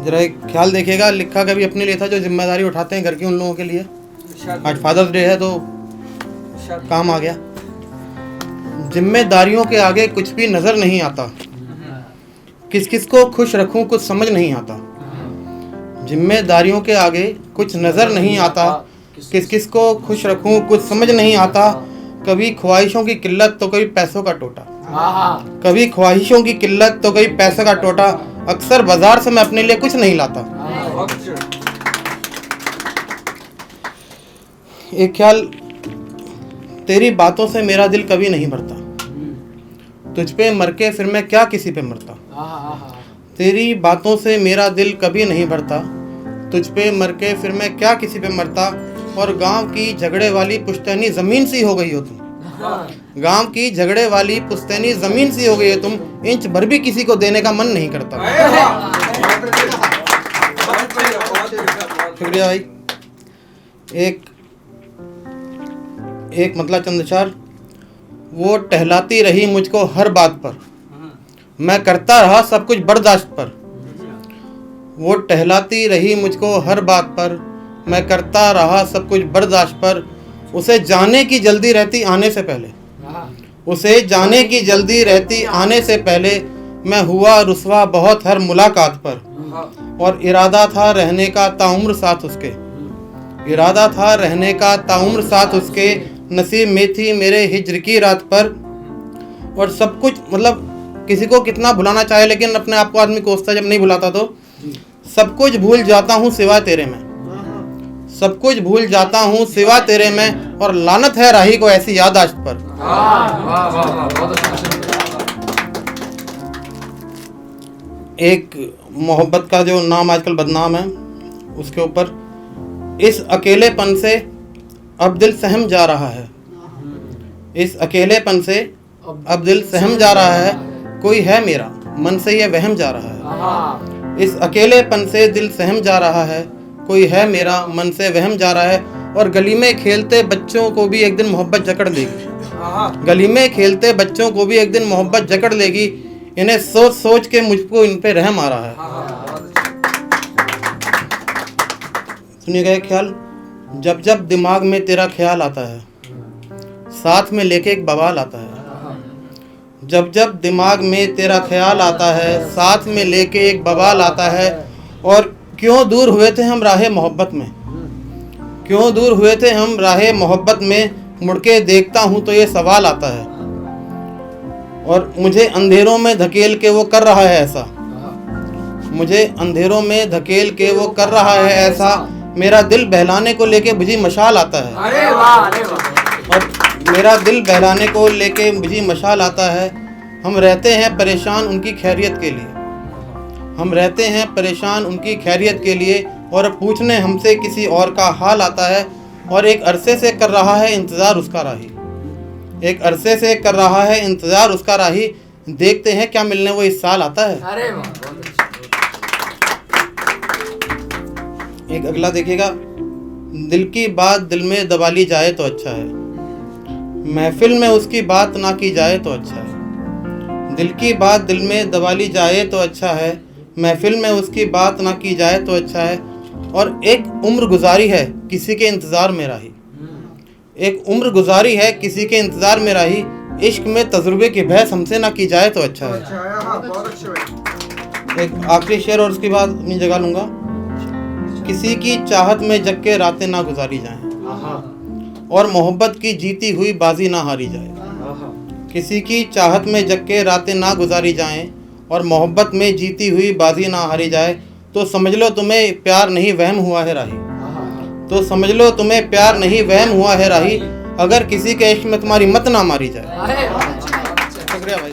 जरा एक ख्याल देखिएगा, लिखा कभी अपने लिए था जो जिम्मेदारी उठाते हैं घर की उन लोगों के लिए। आज फादर्स डे है तो काम आ गया। जिम्मेदारियों के आगे कुछ भी नजर नहीं आता, किस किस को खुश रखूं कुछ समझ नहीं आता। जिम्मेदारियों के आगे कुछ नजर नहीं आता, किस किस को खुश रखूं कुछ समझ नहीं आता। कभी ख्वाहिशों की किल्लत तो कभी पैसों का टोटा, कभी ख्वाहिशों की किल्लत तो कभी पैसे का टोटा। अक्सर बाजार से मैं अपने लिए कुछ नहीं लाता। एक ख्याल, तेरी बातों से मेरा दिल कभी नहीं भरता, तुझ पे मर के फिर मैं क्या किसी पे मरता। तेरी बातों से मेरा दिल कभी नहीं भरता, तुझ पे मर के फिर मैं क्या किसी पे मरता। और गांव की झगड़े वाली पुश्तैनी जमीन सी हो गई हो तुम, गांव की झगड़े वाली पुश्तैनी जमीन सी हो गई हो तुम। इंच भर भी किसी को देने का मन नहीं करता। शुक्रिया भाई। एक मतलब चंद्रचार, वो टहलाती रही मुझको हर बात पर, मैं करता रहा सब कुछ बर्दाश्त पर। वो टहलाती रही मुझको हर बात पर, मैं करता रहा सब कुछ बर्दाश्त पर। उसे जाने की जल्दी रहती आने से पहले, उसे जाने की जल्दी रहती आने से पहले। मैं हुआ रुसवा बहुत हर मुलाकात पर, और इरादा था रहने का ताउम्र साथ उसके, इरादा था रहने का ताउम्र साथ उसके। नसीब में थी मेरे हिज्र की रात पर। और सब कुछ मतलब किसी को कितना भुलाना चाहे, लेकिन अपने आप को आदमी कोसता जब नहीं भुलाता तो। सब कुछ भूल जाता हूँ सिवा तेरे में, सब कुछ भूल जाता हूँ सिवा तेरे में। और लानत है राही को ऐसी याददाश्त पर। एक मोहब्बत का जो नाम आजकल बदनाम है, उसके ऊपर, इस अकेलेपन से अब दिल सहम जा रहा है, इस अकेलेपन से अब दिल सहम जा रहा है। कोई है मेरा मन से ये वहम जा रहा है, इस अकेलेपन से दिल सहम जा रहा है। कोई है मेरा मन से वहम जा रहा है। और गली में खेलते बच्चों को भी एक दिन मोहब्बत जकड़ लेगी, गली में खेलते बच्चों को भी एक दिन मोहब्बत जकड़ लेगी। इन्हें सोच सोच के मुझको इन पे रहम आ रहा है। सुनिएगा एक ख्याल, जब जब दिमाग में तेरा ख्याल आता है, साथ में लेके एक बवाल आता है। जब जब दिमाग में तेरा ख्याल आता है, साथ में लेके एक बवाल आता है। और क्यों दूर हुए थे हम राहे मोहब्बत में, क्यों दूर हुए थे हम राहे मोहब्बत में। मुड़ के देखता हूँ तो ये सवाल आता है। और मुझे अंधेरों में धकेल के वो कर रहा है ऐसा, मुझे अंधेरों में धकेल के वो कर रहा है ऐसा। मेरा दिल बहलाने को लेके बुझी मशाल आता है, और मेरा दिल बहलाने को लेके बुझी मशाल आता है। हम रहते हैं परेशान उनकी खैरियत के लिए, हम रहते हैं परेशान उनकी खैरियत के लिए। और पूछने हमसे किसी और का हाल आता है। और एक अरसे से कर रहा है इंतज़ार उसका राही, एक अरसे से कर रहा है इंतज़ार उसका राही। देखते हैं क्या मिलने वो इस साल आता है। एक अगला देखिएगा, दिल की बात दिल में दबा ली जाए तो अच्छा है, महफिल में उसकी बात ना की जाए तो अच्छा है। दिल की बात दिल में दबा ली जाए तो अच्छा है, महफिल में उसकी बात ना की जाए तो अच्छा है। और एक उम्र गुजारी है किसी के इंतज़ार में राही, एक उम्र गुजारी है किसी के इंतज़ार में राही। इश्क में तजुर्बे की बहस हमसे ना की जाए तो अच्छा है। एक आखिरी शेर और उसके बाद अपनी जगह लूँगा। किसी की चाहत में जग के रातें ना गुजारी जाएं, और मोहब्बत की जीती हुई बाजी ना हारी जाए। किसी की चाहत में जग के रातें ना गुजारी जाएं, और मोहब्बत में जीती हुई बाजी ना हारी जाए। तो समझ लो तुम्हें प्यार नहीं वहम हुआ है राही, तो समझ लो तुम्हें प्यार नहीं वहम हुआ है राही। अगर किसी के इश्क में तुम्हारी मत ना मारी जाए। शुक्रिया भाई।